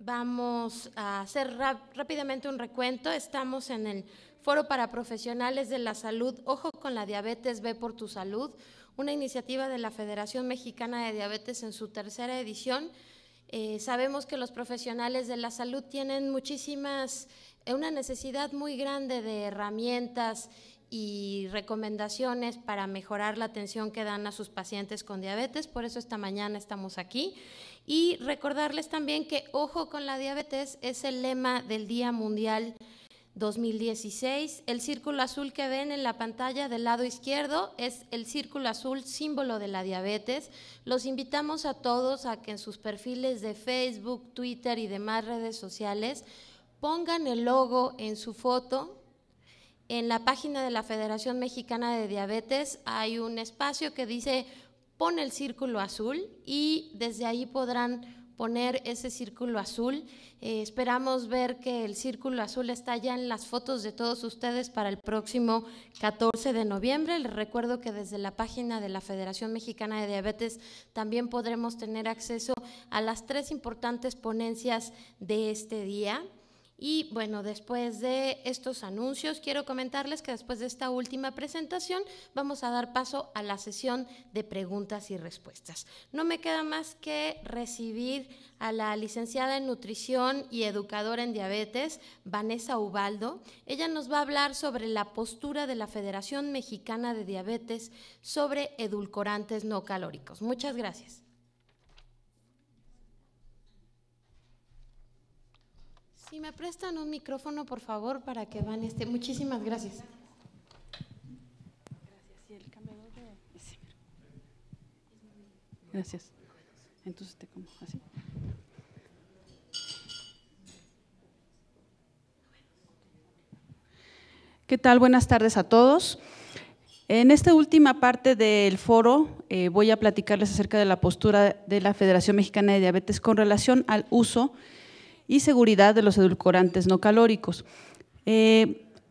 Vamos a hacer rápidamente un recuento. Estamos en el Foro para Profesionales de la Salud, Ojo con la Diabetes, Ve por tu Salud, una iniciativa de la Federación Mexicana de Diabetes en su tercera edición. Sabemos que los profesionales de la salud tienen una necesidad muy grande de herramientas y recomendaciones para mejorar la atención que dan a sus pacientes con diabetes, por eso esta mañana estamos aquí. Y recordarles también que Ojo con la Diabetes es el lema del Día Mundial 2016. El círculo azul que ven en la pantalla del lado izquierdo es el círculo azul, símbolo de la diabetes. Los invitamos a todos a que en sus perfiles de Facebook, Twitter y demás redes sociales pongan el logo en su foto. En la página de la Federación Mexicana de Diabetes hay un espacio que dice pon el círculo azul y desde ahí podrán poner ese círculo azul. Esperamos ver que el círculo azul está ya en las fotos de todos ustedes para el próximo 14 de noviembre. Les recuerdo que desde la página de la Federación Mexicana de Diabetes también podremos tener acceso a las 3 importantes ponencias de este día. Y bueno, después de estos anuncios, quiero comentarles que después de esta última presentación vamos a dar paso a la sesión de preguntas y respuestas. No me queda más que recibir a la licenciada en Nutrición y educadora en Diabetes, Vanessa Ubaldo. Ella nos va a hablar sobre la postura de la Federación Mexicana de Diabetes sobre edulcorantes no calóricos. Muchas gracias. Si me prestan un micrófono, por favor, para que van muchísimas gracias. Gracias. ¿Y el cambiador de ese? Gracias. Entonces te como así. ¿Qué tal? Buenas tardes a todos. En esta última parte del foro voy a platicarles acerca de la postura de la Federación Mexicana de Diabetes con relación al uso y seguridad de los edulcorantes no calóricos.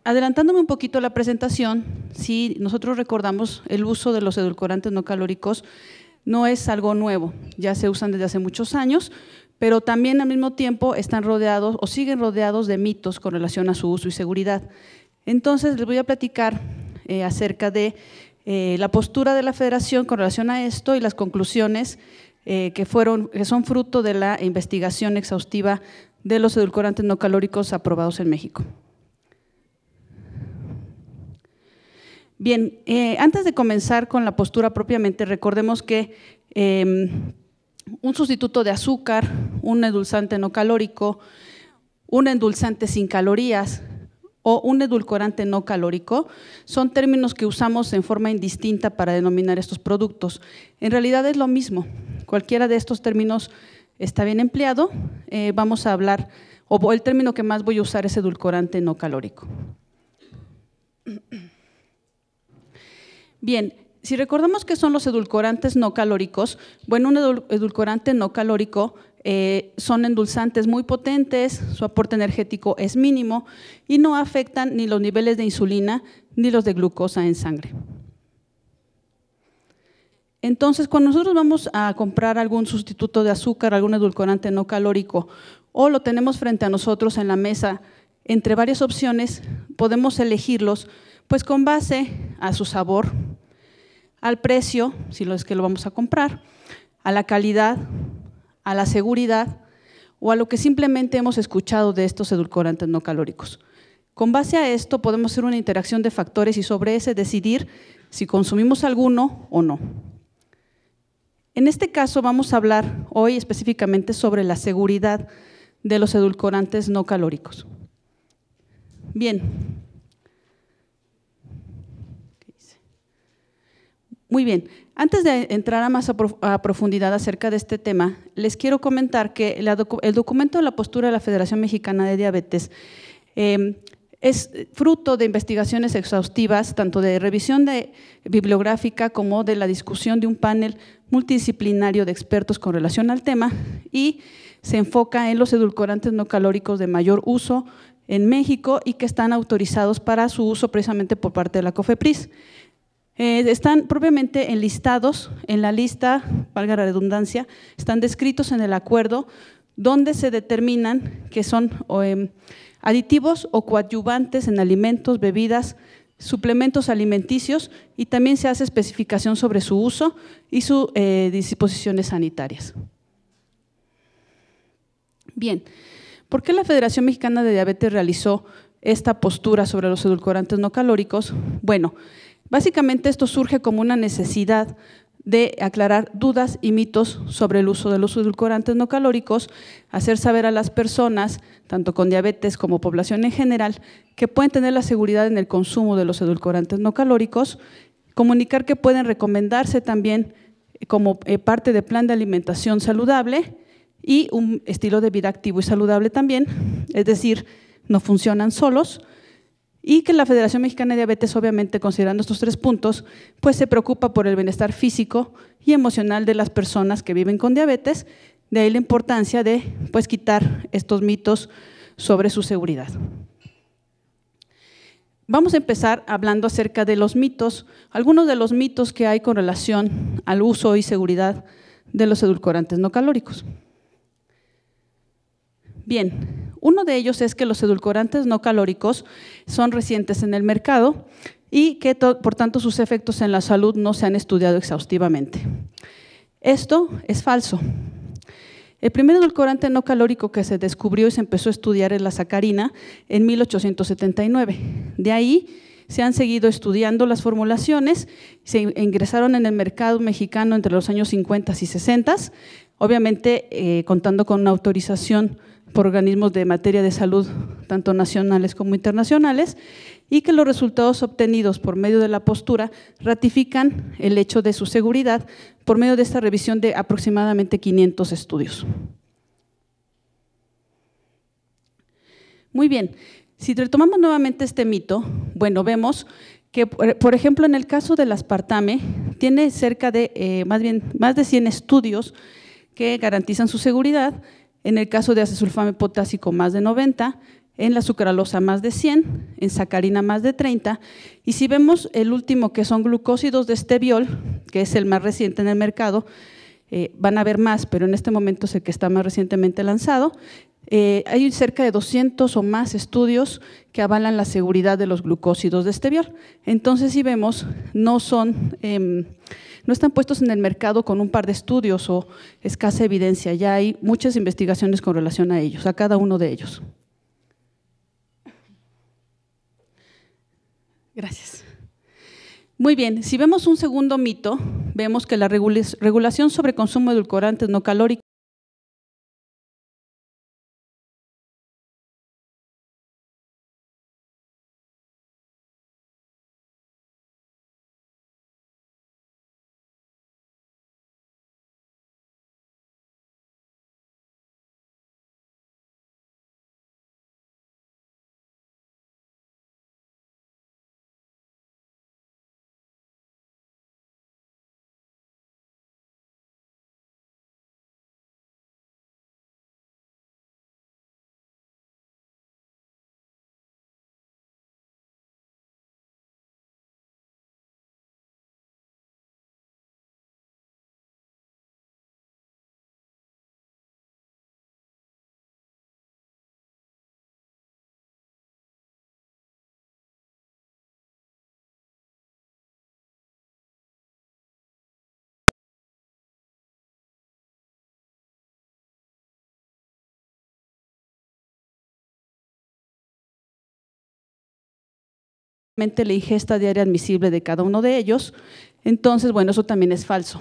Adelantándome un poquito a la presentación, si nosotros recordamos, el uso de los edulcorantes no calóricos no es algo nuevo, ya se usan desde hace muchos años, pero también al mismo tiempo están rodeados o siguen rodeados de mitos con relación a su uso y seguridad. Entonces les voy a platicar acerca de la postura de la Federación con relación a esto y las conclusiones que son fruto de la investigación exhaustiva de los edulcorantes no calóricos aprobados en México. Bien, antes de comenzar con la postura propiamente, recordemos que un sustituto de azúcar, un endulzante no calórico, un endulzante sin calorías o un edulcorante no calórico son términos que usamos en forma indistinta para denominar estos productos. En realidad es lo mismo, cualquiera de estos términos está bien empleado. Vamos a hablar, o el término que más voy a usar es edulcorante no calórico. Bien, si recordamos qué son los edulcorantes no calóricos, bueno, un edulcorante no calórico son endulzantes muy potentes, su aporte energético es mínimo y no afectan ni los niveles de insulina ni los de glucosa en sangre. Entonces, cuando nosotros vamos a comprar algún sustituto de azúcar, algún edulcorante no calórico o lo tenemos frente a nosotros en la mesa, entre varias opciones, podemos elegirlos pues con base a su sabor, al precio, si es que lo vamos a comprar, a la calidad, a la seguridad o a lo que simplemente hemos escuchado de estos edulcorantes no calóricos. Con base a esto podemos hacer una interacción de factores y sobre ese decidir si consumimos alguno o no. En este caso vamos a hablar hoy específicamente sobre la seguridad de los edulcorantes no calóricos. Bien. Muy bien, antes de entrar más a profundidad acerca de este tema, les quiero comentar que el documento de la postura de la Federación Mexicana de Diabetes es fruto de investigaciones exhaustivas, tanto de revisión bibliográfica como de la discusión de un panel multidisciplinario de expertos con relación al tema y se enfoca en los edulcorantes no calóricos de mayor uso en México y que están autorizados para su uso precisamente por parte de la COFEPRIS. Están propiamente enlistados en la lista, valga la redundancia, están descritos en el acuerdo donde se determinan que son aditivos o coadyuvantes en alimentos, bebidas, suplementos alimenticios, y también se hace especificación sobre su uso y sus disposiciones sanitarias. Bien, ¿por qué la Federación Mexicana de Diabetes realizó esta postura sobre los edulcorantes no calóricos? Bueno, básicamente esto surge como una necesidad de aclarar dudas y mitos sobre el uso de los edulcorantes no calóricos, hacer saber a las personas, tanto con diabetes como población en general, que pueden tener la seguridad en el consumo de los edulcorantes no calóricos, comunicar que pueden recomendarse también como parte del plan de alimentación saludable y un estilo de vida activo y saludable también, es decir, no funcionan solos, y que la Federación Mexicana de Diabetes, obviamente considerando estos 3 puntos, pues se preocupa por el bienestar físico y emocional de las personas que viven con diabetes, de ahí la importancia de pues quitar estos mitos sobre su seguridad. Vamos a empezar hablando acerca de los mitos, algunos de los mitos que hay con relación al uso y seguridad de los edulcorantes no calóricos. Bien, uno de ellos es que los edulcorantes no calóricos son recientes en el mercado y que por tanto sus efectos en la salud no se han estudiado exhaustivamente. Esto es falso. El primer edulcorante no calórico que se descubrió y se empezó a estudiar es la sacarina en 1879. De ahí se han seguido estudiando las formulaciones, se ingresaron en el mercado mexicano entre los años 50 y 60, obviamente contando con una autorización por organismos de materia de salud, tanto nacionales como internacionales, y que los resultados obtenidos por medio de la postura ratifican el hecho de su seguridad por medio de esta revisión de aproximadamente 500 estudios. Muy bien, si retomamos nuevamente este mito, bueno, vemos que, por ejemplo, en el caso del aspartame, tiene cerca de, más de 100 estudios que garantizan su seguridad. En el caso de acesulfame potásico, más de 90, en la sucralosa más de 100, en sacarina más de 30, y si vemos el último que son glucósidos de esteviol, que es el más reciente en el mercado, van a ver más, pero en este momento es el que está más recientemente lanzado, hay cerca de 200 o más estudios que avalan la seguridad de los glucósidos de esteviol. Entonces, si vemos, no están puestos en el mercado con un par de estudios o escasa evidencia, ya hay muchas investigaciones con relación a ellos, a cada uno de ellos. Gracias. Muy bien, si vemos un segundo mito, vemos que la regulación sobre consumo de edulcorantes no calóricos la ingesta diaria admisible de cada uno de ellos. Entonces, bueno, eso también es falso.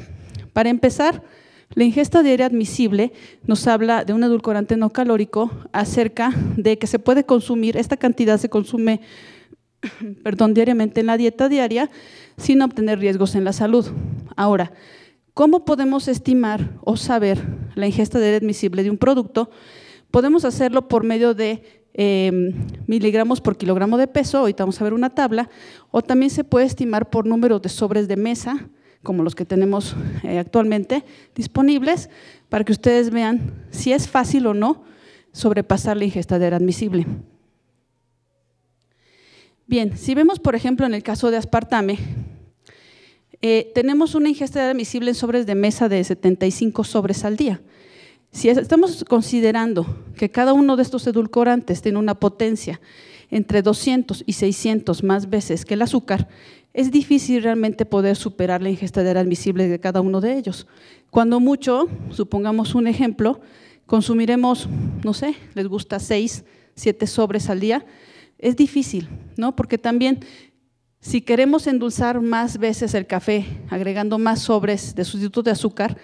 Para empezar, la ingesta diaria admisible nos habla de un edulcorante no calórico acerca de que se puede consumir, esta cantidad se consume diariamente en la dieta diaria sin obtener riesgos en la salud. Ahora, ¿cómo podemos estimar o saber la ingesta diaria admisible de un producto? Podemos hacerlo por medio de miligramos por kilogramo de peso, ahorita vamos a ver una tabla, o también se puede estimar por número de sobres de mesa, como los que tenemos actualmente disponibles, para que ustedes vean si es fácil o no sobrepasar la ingesta diaria admisible. Bien, si vemos por ejemplo en el caso de aspartame, tenemos una ingesta diaria admisible en sobres de mesa de 75 sobres al día. Si estamos considerando que cada uno de estos edulcorantes tiene una potencia entre 200 y 600 más veces que el azúcar, es difícil realmente poder superar la ingesta diaria admisible de cada uno de ellos. Cuando mucho, supongamos un ejemplo, consumiremos, no sé, les gusta 6, 7 sobres al día, es difícil, ¿no? Porque también si queremos endulzar más veces el café, agregando más sobres de sustituto de azúcar,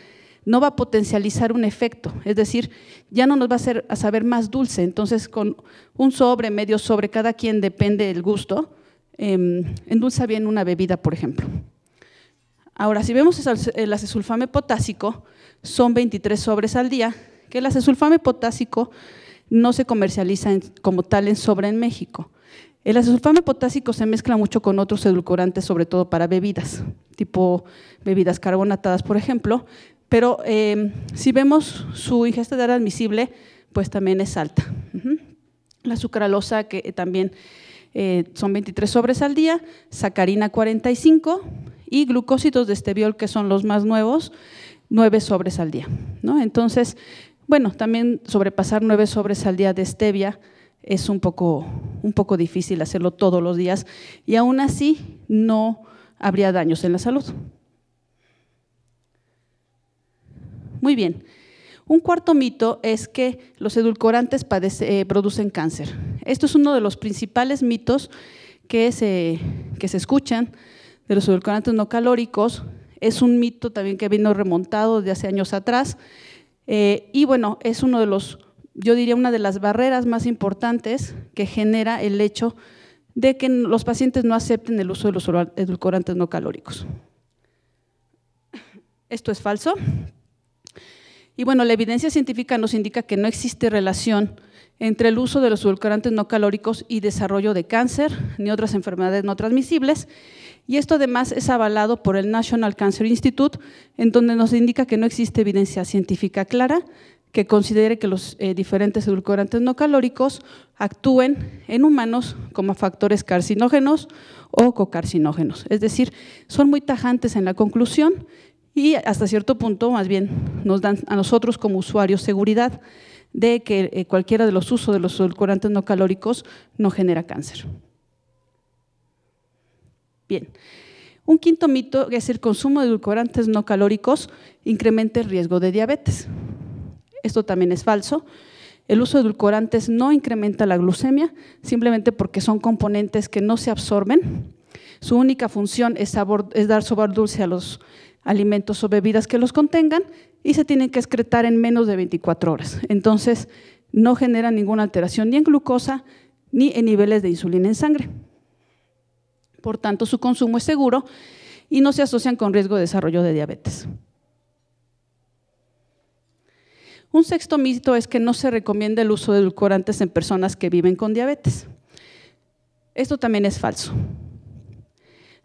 no va a potencializar un efecto, es decir, ya no nos va a hacer a saber más dulce. Entonces, con un sobre, medio sobre, cada quien depende del gusto, endulza bien una bebida, por ejemplo. Ahora, si vemos el acesulfame potásico, son 23 sobres al día, que el acesulfame potásico no se comercializa como tal en sobre en México. El acesulfame potásico se mezcla mucho con otros edulcorantes, sobre todo para bebidas, tipo bebidas carbonatadas, por ejemplo, pero si vemos su ingesta diaria admisible, pues también es alta. La sucralosa, que también son 23 sobres al día, sacarina 45 y glucósidos de esteviol, que son los más nuevos, 9 sobres al día, ¿no? Entonces, bueno, también sobrepasar 9 sobres al día de stevia es un poco difícil hacerlo todos los días y aún así no habría daños en la salud. Muy bien. Un cuarto mito es que los edulcorantes producen cáncer. Esto es uno de los principales mitos que se escuchan de los edulcorantes no calóricos. Es un mito también que vino remontado de hace años atrás y bueno, es uno de los, yo diría una de las barreras más importantes que genera el hecho de que los pacientes no acepten el uso de los edulcorantes no calóricos. Esto es falso. Y bueno, la evidencia científica nos indica que no existe relación entre el uso de los edulcorantes no calóricos y desarrollo de cáncer ni otras enfermedades no transmisibles. Y esto además es avalado por el National Cancer Institute, en donde nos indica que no existe evidencia científica clara que considere que los diferentes edulcorantes no calóricos actúen en humanos como factores carcinógenos o cocarcinógenos. Es decir, son muy tajantes en la conclusión y hasta cierto punto más bien nos dan a nosotros como usuarios seguridad de que cualquiera de los usos de los edulcorantes no calóricos no genera cáncer. Bien, un quinto mito es el consumo de edulcorantes no calóricos incrementa el riesgo de diabetes. Esto también es falso. El uso de edulcorantes no incrementa la glucemia, simplemente porque son componentes que no se absorben. Su única función es dar sabor dulce a los alimentos o bebidas que los contengan y se tienen que excretar en menos de 24 horas. Entonces, no generan ninguna alteración ni en glucosa ni en niveles de insulina en sangre. Por tanto, su consumo es seguro y no se asocian con riesgo de desarrollo de diabetes. Un sexto mito es que no se recomienda el uso de edulcorantes en personas que viven con diabetes. Esto también es falso.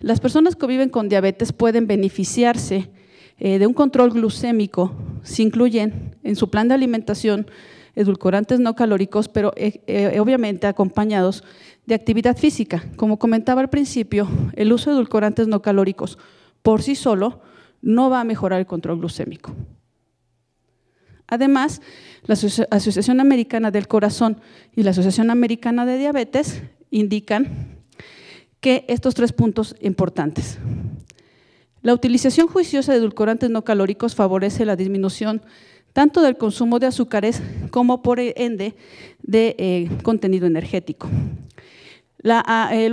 Las personas que viven con diabetes pueden beneficiarse de un control glucémico si incluyen en su plan de alimentación edulcorantes no calóricos, pero obviamente acompañados de actividad física. Como comentaba al principio, el uso de edulcorantes no calóricos por sí solo no va a mejorar el control glucémico. Además, la Asociación Americana del Corazón y la Asociación Americana de Diabetes indican que estos 3 puntos importantes. La utilización juiciosa de edulcorantes no calóricos favorece la disminución tanto del consumo de azúcares como por ende de contenido energético. Lo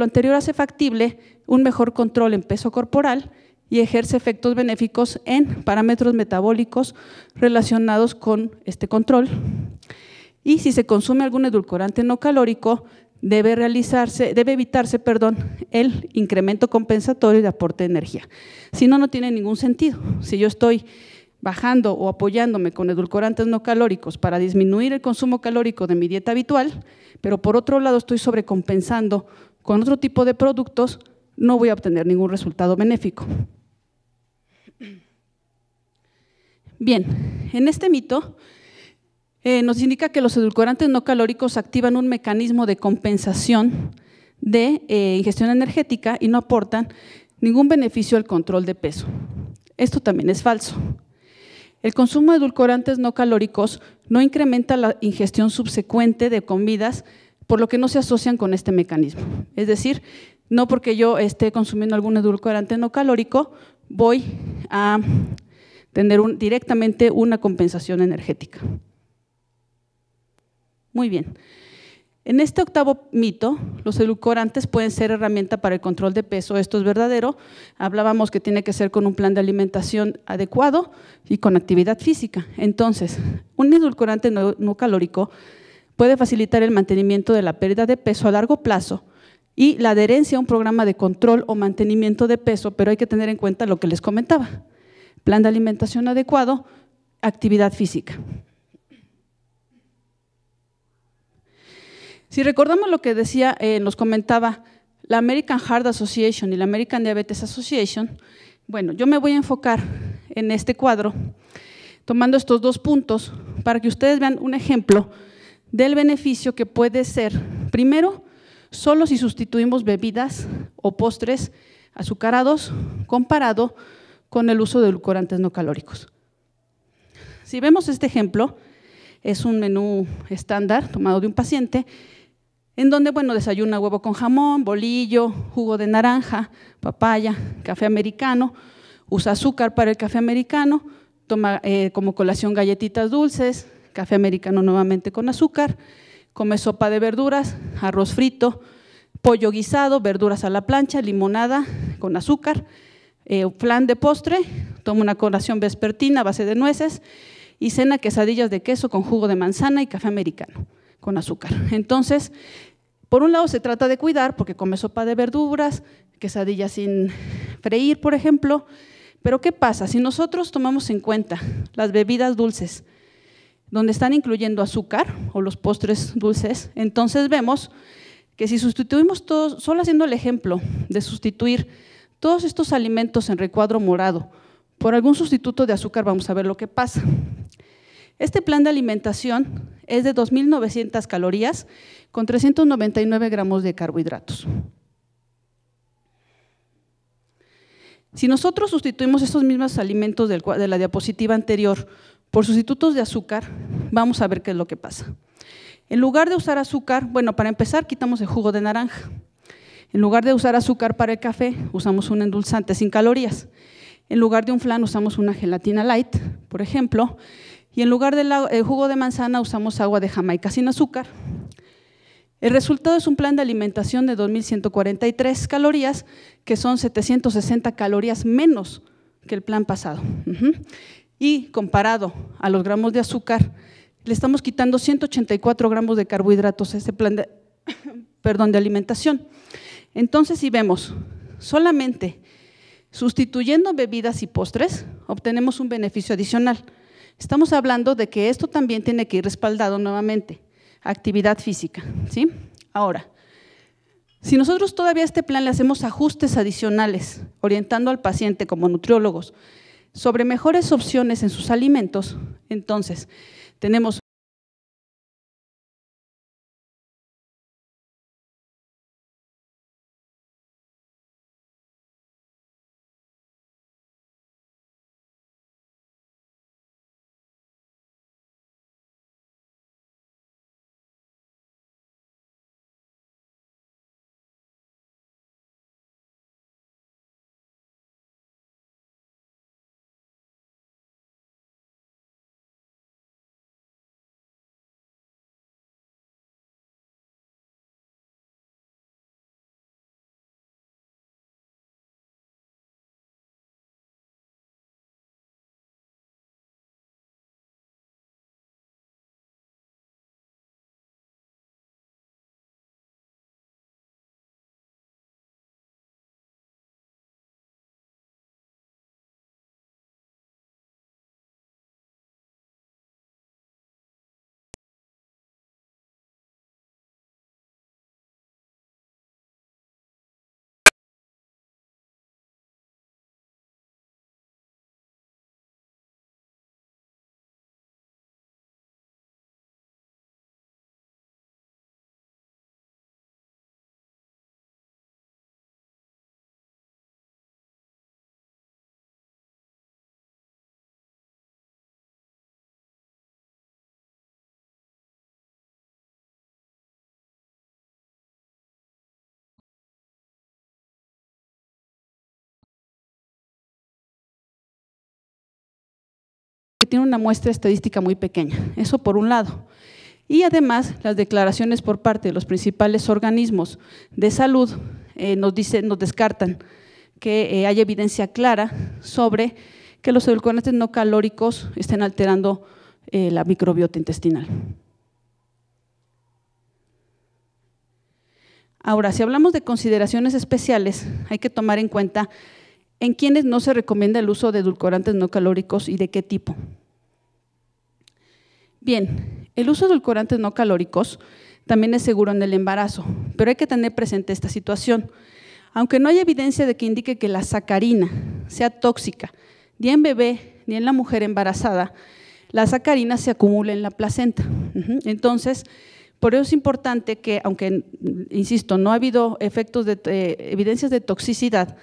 anterior hace factible un mejor control en peso corporal y ejerce efectos benéficos en parámetros metabólicos relacionados con este control. Y si se consume algún edulcorante no calórico, debe evitarse el incremento compensatorio de aporte de energía. Si no, no tiene ningún sentido. Si yo estoy bajando o apoyándome con edulcorantes no calóricos para disminuir el consumo calórico de mi dieta habitual, pero por otro lado estoy sobrecompensando con otro tipo de productos, no voy a obtener ningún resultado benéfico. Bien, en este mito nos indica que los edulcorantes no calóricos activan un mecanismo de compensación de ingestión energética y no aportan ningún beneficio al control de peso. Esto también es falso. El consumo de edulcorantes no calóricos no incrementa la ingestión subsecuente de comidas, por lo que no se asocian con este mecanismo. Es decir, no porque yo esté consumiendo algún edulcorante no calórico, voy a tener directamente una compensación energética. Muy bien. En este octavo mito, los edulcorantes pueden ser herramienta para el control de peso. Esto es verdadero. Hablábamos que tiene que ser con un plan de alimentación adecuado y con actividad física. Entonces, un edulcorante no calórico puede facilitar el mantenimiento de la pérdida de peso a largo plazo y la adherencia a un programa de control o mantenimiento de peso, pero hay que tener en cuenta lo que les comentaba: plan de alimentación adecuado, actividad física. Si recordamos lo que decía, nos comentaba la American Heart Association y la American Diabetes Association, bueno, yo me voy a enfocar en este cuadro, tomando estos dos puntos, para que ustedes vean un ejemplo del beneficio que puede ser, primero, solo si sustituimos bebidas o postres azucarados comparado con el uso de edulcorantes no calóricos. Si vemos este ejemplo, es un menú estándar tomado de un paciente, en donde, bueno, desayuna huevo con jamón, bolillo, jugo de naranja, papaya, café americano, usa azúcar para el café americano, toma como colación galletitas dulces, café americano nuevamente con azúcar, come sopa de verduras, arroz frito, pollo guisado, verduras a la plancha, limonada con azúcar, flan de postre, toma una colación vespertina a base de nueces y cena quesadillas de queso con jugo de manzana y café americano con azúcar. Entonces, por un lado se trata de cuidar porque come sopa de verduras, quesadillas sin freír, por ejemplo, pero ¿qué pasa? Si nosotros tomamos en cuenta las bebidas dulces, donde están incluyendo azúcar o los postres dulces, entonces vemos que si sustituimos todos, solo haciendo el ejemplo de sustituir todos estos alimentos en recuadro morado por algún sustituto de azúcar, vamos a ver lo que pasa. Este plan de alimentación es de 2.900 calorías con 399 gramos de carbohidratos. Si nosotros sustituimos estos mismos alimentos de la diapositiva anterior por sustitutos de azúcar, vamos a ver qué es lo que pasa. En lugar de usar azúcar, bueno, para empezar quitamos el jugo de naranja. En lugar de usar azúcar para el café, usamos un endulzante sin calorías. En lugar de un flan usamos una gelatina light, por ejemplo, y en lugar del jugo de manzana usamos agua de Jamaica sin azúcar. El resultado es un plan de alimentación de 2.143 calorías, que son 760 calorías menos que el plan pasado. Y comparado a los gramos de azúcar, le estamos quitando 184 gramos de carbohidratos a este plan de, de alimentación. Entonces, si vemos solamente sustituyendo bebidas y postres, obtenemos un beneficio adicional. Estamos hablando de que esto también tiene que ir respaldado nuevamente, actividad física, ¿sí? Ahora, si nosotros todavía a este plan le hacemos ajustes adicionales, orientando al paciente como nutriólogos sobre mejores opciones en sus alimentos, entonces tenemos tiene una muestra estadística muy pequeña. Eso por un lado. Y además, las declaraciones por parte de los principales organismos de salud nos descartan que haya evidencia clara sobre que los edulcorantes no calóricos estén alterando la microbiota intestinal. Ahora, si hablamos de consideraciones especiales, hay que tomar en cuenta en quiénes no se recomienda el uso de edulcorantes no calóricos y de qué tipo. Bien, el uso de edulcorantes no calóricos también es seguro en el embarazo, pero hay que tener presente esta situación. Aunque no hay evidencia de que indique que la sacarina sea tóxica, ni en bebé ni en la mujer embarazada, la sacarina se acumula en la placenta. Entonces, por eso es importante que, aunque, insisto, no ha habido evidencias de toxicidad,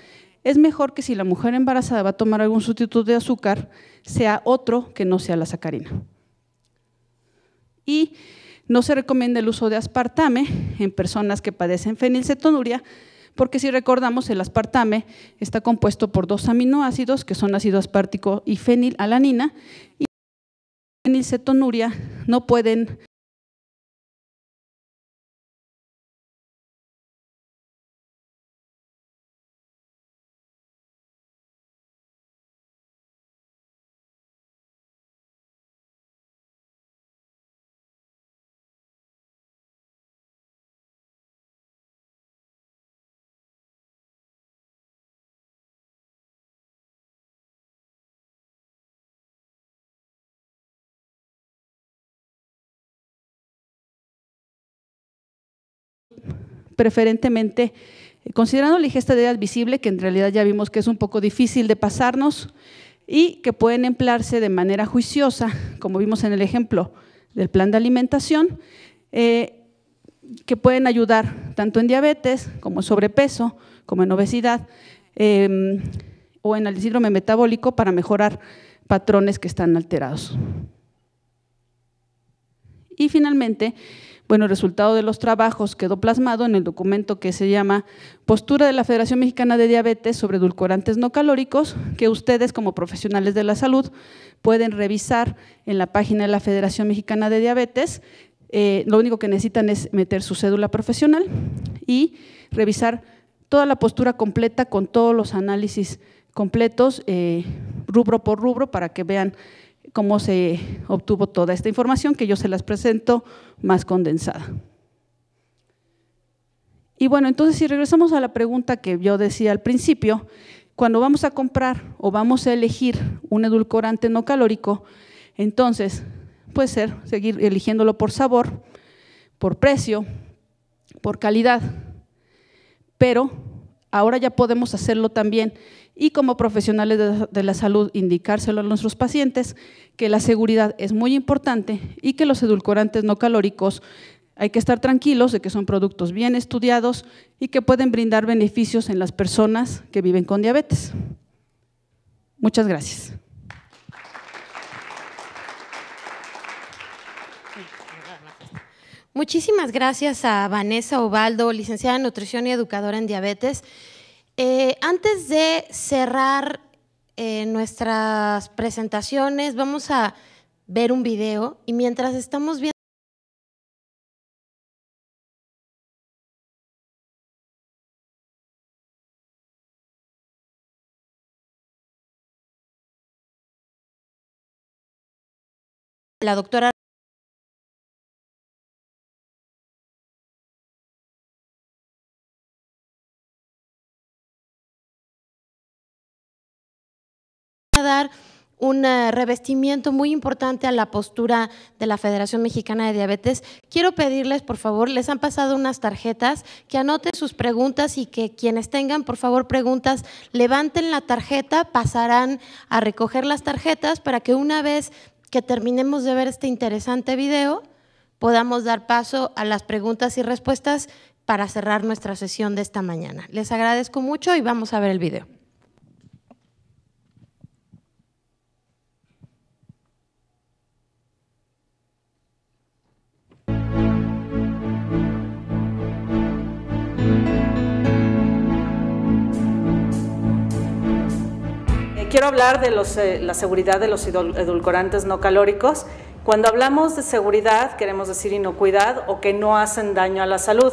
es mejor que si la mujer embarazada va a tomar algún sustituto de azúcar, sea otro que no sea la sacarina. Y no se recomienda el uso de aspartame en personas que padecen fenilcetonuria, porque si recordamos, el aspartame está compuesto por 2 aminoácidos, que son ácido aspartico y fenilalanina, y la fenilcetonuria no pueden preferentemente, considerando la ingesta de edad visible, que en realidad ya vimos que es un poco difícil de pasarnos, y que pueden emplearse de manera juiciosa, como vimos en el ejemplo del plan de alimentación, que pueden ayudar tanto en diabetes, como en sobrepeso, como en obesidad, o en el síndrome metabólico para mejorar patrones que están alterados. Y finalmente, bueno, el resultado de los trabajos quedó plasmado en el documento que se llama Postura de la Federación Mexicana de Diabetes sobre edulcorantes no calóricos, que ustedes como profesionales de la salud pueden revisar en la página de la Federación Mexicana de Diabetes. Lo único que necesitan es meter su cédula profesional y revisar toda la postura completa con todos los análisis completos, rubro por rubro, para que vean cómo se obtuvo toda esta información, que yo se las presento más condensada. Y bueno, entonces si regresamos a la pregunta que yo decía al principio, cuando vamos a comprar o vamos a elegir un edulcorante no calórico, entonces puede ser seguir eligiéndolo por sabor, por precio, por calidad, pero ahora ya podemos hacerlo también y como profesionales de la salud indicárselo a nuestros pacientes que la seguridad es muy importante y que los edulcorantes no calóricos hay que estar tranquilos de que son productos bien estudiados y que pueden brindar beneficios en las personas que viven con diabetes. Muchas gracias. Muchísimas gracias a Vanessa Ovaldo, licenciada en nutrición y educadora en diabetes. Antes de cerrar nuestras presentaciones, vamos a ver un video y mientras estamos viendo la doctora a dar un revestimiento muy importante a la postura de la Federación Mexicana de Diabetes. Quiero pedirles, por favor, les han pasado unas tarjetas, que anoten sus preguntas y que quienes tengan, por favor, preguntas, levanten la tarjeta, pasarán a recoger las tarjetas para que una vez que terminemos de ver este interesante video, podamos dar paso a las preguntas y respuestas para cerrar nuestra sesión de esta mañana. Les agradezco mucho y vamos a ver el video. quiero hablar de la seguridad de los edulcorantes no calóricos. Cuando hablamos de seguridad, queremos decir inocuidad o que no hacen daño a la salud.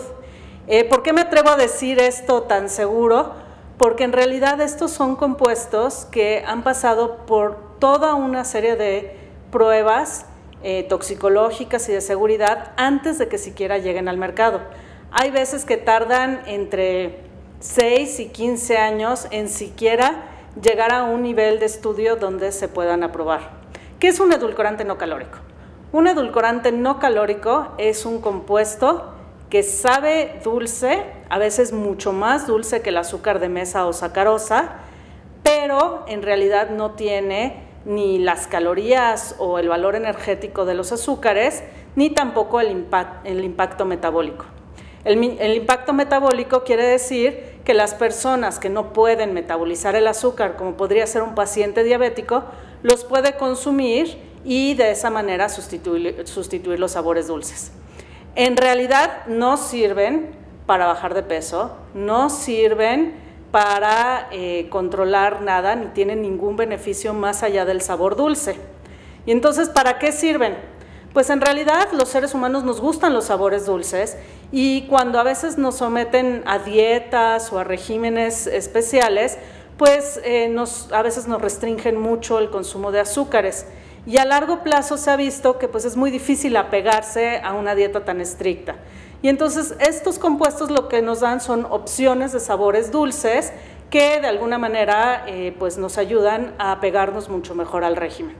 ¿Por qué me atrevo a decir esto tan seguro? Porque en realidad estos son compuestos que han pasado por toda una serie de pruebas toxicológicas y de seguridad antes de que siquiera lleguen al mercado. Hay veces que tardan entre 6 y 15 años en siquiera llegar a un nivel de estudio donde se puedan aprobar. ¿Qué es un edulcorante no calórico? Un edulcorante no calórico es un compuesto que sabe dulce, a veces mucho más dulce que el azúcar de mesa o sacarosa, pero en realidad no tiene ni las calorías o el valor energético de los azúcares, ni tampoco el impacto metabólico. El impacto metabólico quiere decir que las personas que no pueden metabolizar el azúcar, como podría ser un paciente diabético, los puede consumir y de esa manera sustituir los sabores dulces. En realidad no sirven para bajar de peso, no sirven para controlar nada, ni tienen ningún beneficio más allá del sabor dulce. Y entonces, ¿para qué sirven? Pues en realidad los seres humanos nos gustan los sabores dulces y cuando a veces nos someten a dietas o a regímenes especiales, pues a veces nos restringen mucho el consumo de azúcares y a largo plazo se ha visto que pues es muy difícil apegarse a una dieta tan estricta. Y entonces estos compuestos lo que nos dan son opciones de sabores dulces que de alguna manera pues nos ayudan a apegarnos mucho mejor al régimen.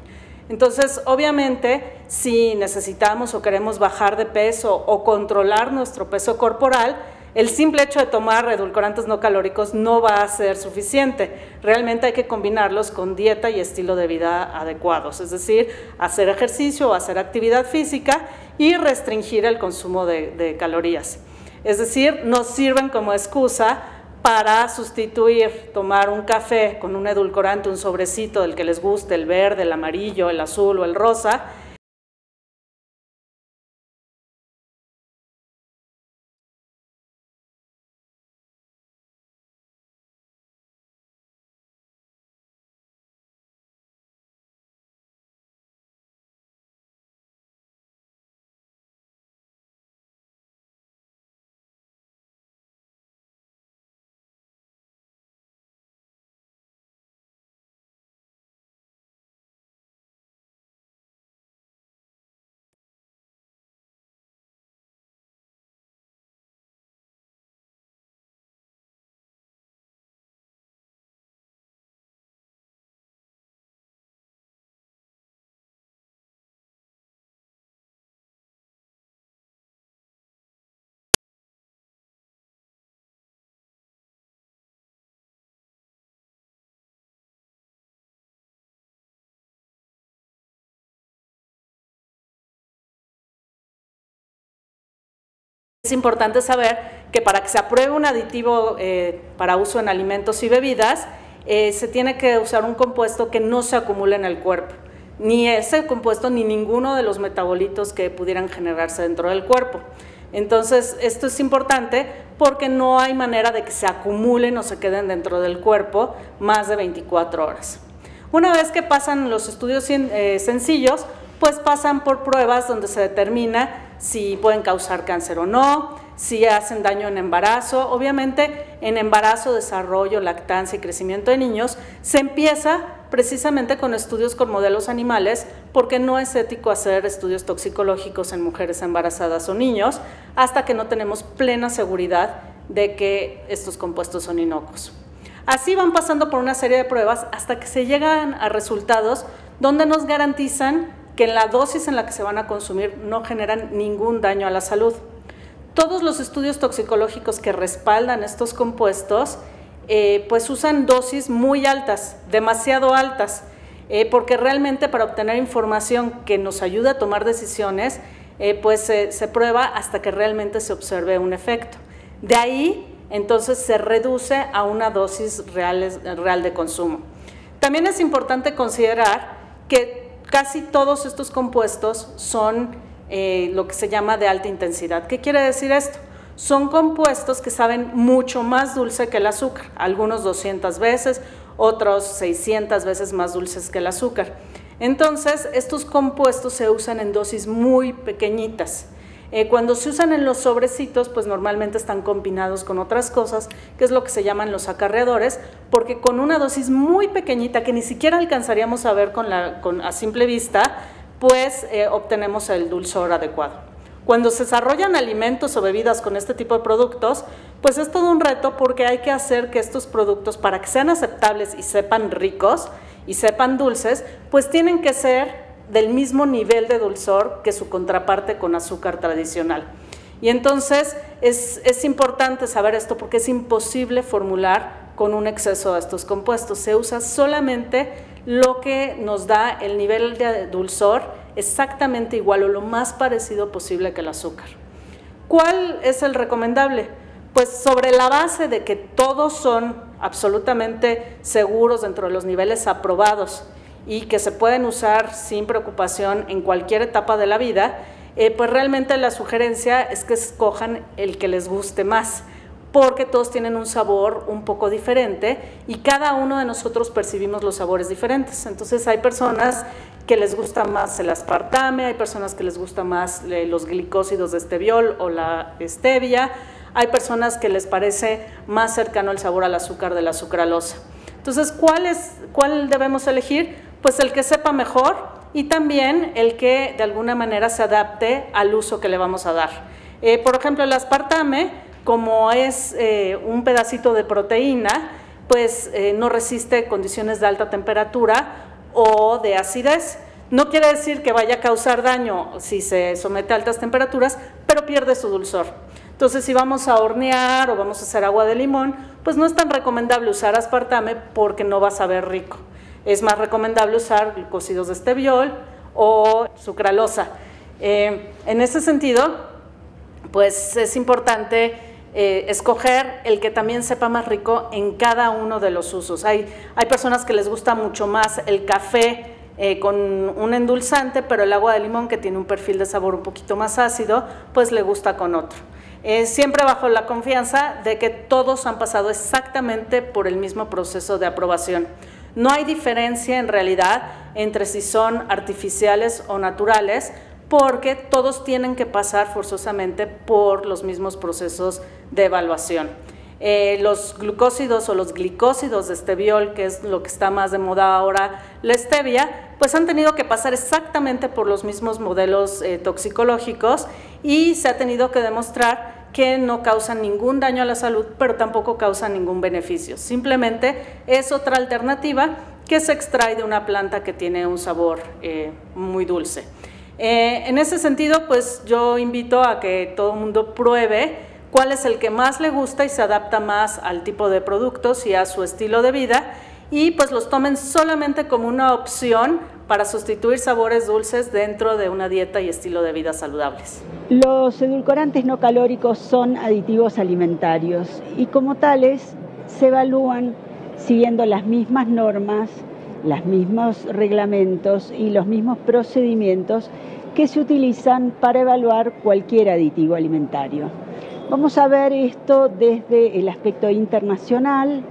Entonces, obviamente, si necesitamos o queremos bajar de peso o controlar nuestro peso corporal, el simple hecho de tomar edulcorantes no calóricos no va a ser suficiente. Realmente hay que combinarlos con dieta y estilo de vida adecuados, es decir, hacer ejercicio o hacer actividad física y restringir el consumo de calorías. Es decir, nos sirven como excusa para sustituir, tomar un café con un edulcorante, un sobrecito del que les guste, el verde, el amarillo, el azul o el rosa. Es importante saber que para que se apruebe un aditivo para uso en alimentos y bebidas, se tiene que usar un compuesto que no se acumule en el cuerpo, ni ese compuesto ni ninguno de los metabolitos que pudieran generarse dentro del cuerpo. Entonces, esto es importante porque no hay manera de que se acumulen o se queden dentro del cuerpo más de 24 horas. Una vez que pasan los estudios sencillos, pues pasan por pruebas donde se determina si pueden causar cáncer o no, si hacen daño en embarazo. Obviamente, en embarazo, desarrollo, lactancia y crecimiento de niños, se empieza precisamente con estudios con modelos animales porque no es ético hacer estudios toxicológicos en mujeres embarazadas o niños hasta que no tenemos plena seguridad de que estos compuestos son inocuos. Así van pasando por una serie de pruebas hasta que se llegan a resultados donde nos garantizan que en la dosis en la que se van a consumir no generan ningún daño a la salud. Todos los estudios toxicológicos que respaldan estos compuestos pues usan dosis muy altas, demasiado altas, porque realmente para obtener información que nos ayude a tomar decisiones, pues se prueba hasta que realmente se observe un efecto. De ahí, entonces, se reduce a una dosis real de consumo. También es importante considerar que casi todos estos compuestos son lo que se llama de alta intensidad. ¿Qué quiere decir esto? son compuestos que saben mucho más dulce que el azúcar, algunos 200 veces, otros 600 veces más dulces que el azúcar. Entonces, estos compuestos se usan en dosis muy pequeñitas. Cuando se usan en los sobrecitos, pues normalmente están combinados con otras cosas, que es lo que se llaman los acarreadores, porque con una dosis muy pequeñita, que ni siquiera alcanzaríamos a ver a simple vista, pues obtenemos el dulzor adecuado. Cuando se desarrollan alimentos o bebidas con este tipo de productos, pues es todo un reto porque hay que hacer que estos productos, para que sean aceptables y sepan ricos y sepan dulces, pues tienen que ser del mismo nivel de dulzor que su contraparte con azúcar tradicional. Y entonces es importante saber esto porque es imposible formular con un exceso de estos compuestos. Se usa solamente lo que nos da el nivel de dulzor exactamente igual o lo más parecido posible que el azúcar. ¿Cuál es el recomendable? Pues sobre la base de que todos son absolutamente seguros dentro de los niveles aprobados y que se pueden usar sin preocupación en cualquier etapa de la vida, pues realmente la sugerencia es que escojan el que les guste más, porque todos tienen un sabor un poco diferente y cada uno de nosotros percibimos los sabores diferentes. Entonces hay personas que les gusta más el aspartame, hay personas que les gusta más los glicósidos de esteviol o la stevia, hay personas que les parece más cercano el sabor al azúcar de la sucralosa. Entonces, ¿cuál debemos elegir? Pues el que sepa mejor y también el que de alguna manera se adapte al uso que le vamos a dar. Por ejemplo, el aspartame, como es un pedacito de proteína, pues no resiste condiciones de alta temperatura o de acidez. No quiere decir que vaya a causar daño si se somete a altas temperaturas, pero pierde su dulzor. Entonces, si vamos a hornear o vamos a hacer agua de limón, pues no es tan recomendable usar aspartame porque no va a saber rico. Es más recomendable usar glucósidos de esteviol o sucralosa. En ese sentido, pues es importante escoger el que también sepa más rico en cada uno de los usos. Hay personas que les gusta mucho más el café con un endulzante, pero el agua de limón, que tiene un perfil de sabor un poquito más ácido, pues le gusta con otro. Siempre bajo la confianza de que todos han pasado exactamente por el mismo proceso de aprobación. No hay diferencia en realidad entre si son artificiales o naturales, porque todos tienen que pasar forzosamente por los mismos procesos de evaluación. Los glucósidos o los glicósidos de esteviol, que es lo que está más de moda ahora, la stevia, pues han tenido que pasar exactamente por los mismos modelos toxicológicos y se ha tenido que demostrar que no causan ningún daño a la salud, pero tampoco causan ningún beneficio. Simplemente es otra alternativa que se extrae de una planta que tiene un sabor muy dulce. En ese sentido, pues yo invito a que todo el mundo pruebe cuál es el que más le gusta y se adapta más al tipo de productos y a su estilo de vida, y pues los tomen solamente como una opción para sustituir sabores dulces dentro de una dieta y estilo de vida saludables. Los edulcorantes no calóricos son aditivos alimentarios y como tales se evalúan siguiendo las mismas normas, los mismos reglamentos y los mismos procedimientos que se utilizan para evaluar cualquier aditivo alimentario. Vamos a ver esto desde el aspecto internacional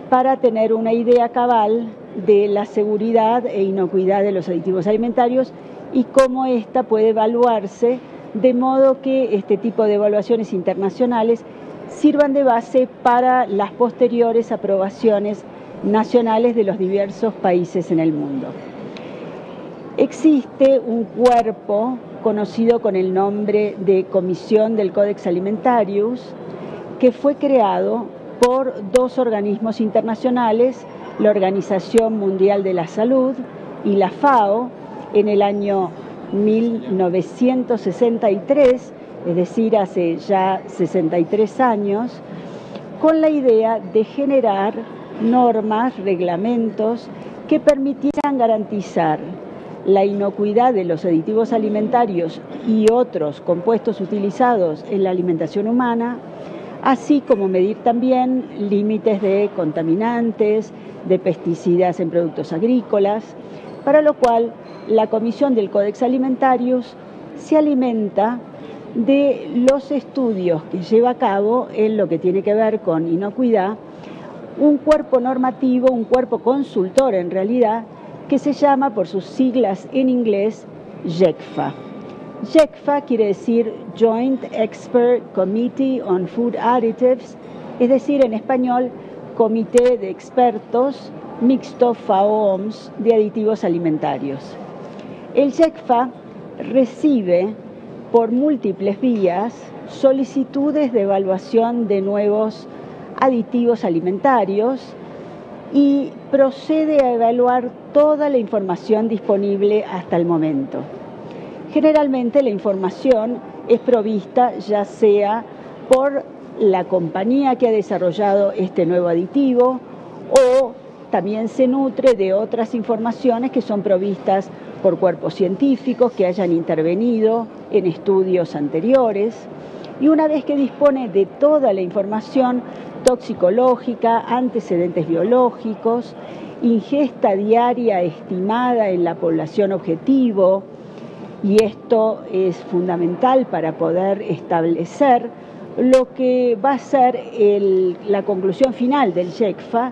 para tener una idea cabal de la seguridad e inocuidad de los aditivos alimentarios y cómo ésta puede evaluarse, de modo que este tipo de evaluaciones internacionales sirvan de base para las posteriores aprobaciones nacionales de los diversos países en el mundo. Existe un cuerpo conocido con el nombre de Comisión del Codex Alimentarius, que fue creado por dos organismos internacionales, la Organización Mundial de la Salud y la FAO, en el año 1963, es decir, hace ya 63 años, con la idea de generar normas, reglamentos que permitieran garantizar la inocuidad de los aditivos alimentarios y otros compuestos utilizados en la alimentación humana, así como medir también límites de contaminantes, de pesticidas en productos agrícolas, para lo cual la Comisión del Codex Alimentarius se alimenta de los estudios que lleva a cabo en lo que tiene que ver con inocuidad un cuerpo normativo, un cuerpo consultor en realidad, que se llama por sus siglas en inglés JECFA. JECFA quiere decir Joint Expert Committee on Food Additives, es decir, en español, Comité de Expertos Mixto FAO-OMS de Aditivos Alimentarios. El JECFA recibe por múltiples vías solicitudes de evaluación de nuevos aditivos alimentarios y procede a evaluar toda la información disponible hasta el momento. Generalmente la información es provista ya sea por la compañía que ha desarrollado este nuevo aditivo o también se nutre de otras informaciones que son provistas por cuerpos científicos que hayan intervenido en estudios anteriores. Y una vez que dispone de toda la información toxicológica, antecedentes biológicos, ingesta diaria estimada en la población objetivo, y esto es fundamental para poder establecer lo que va a ser la conclusión final del JECFA,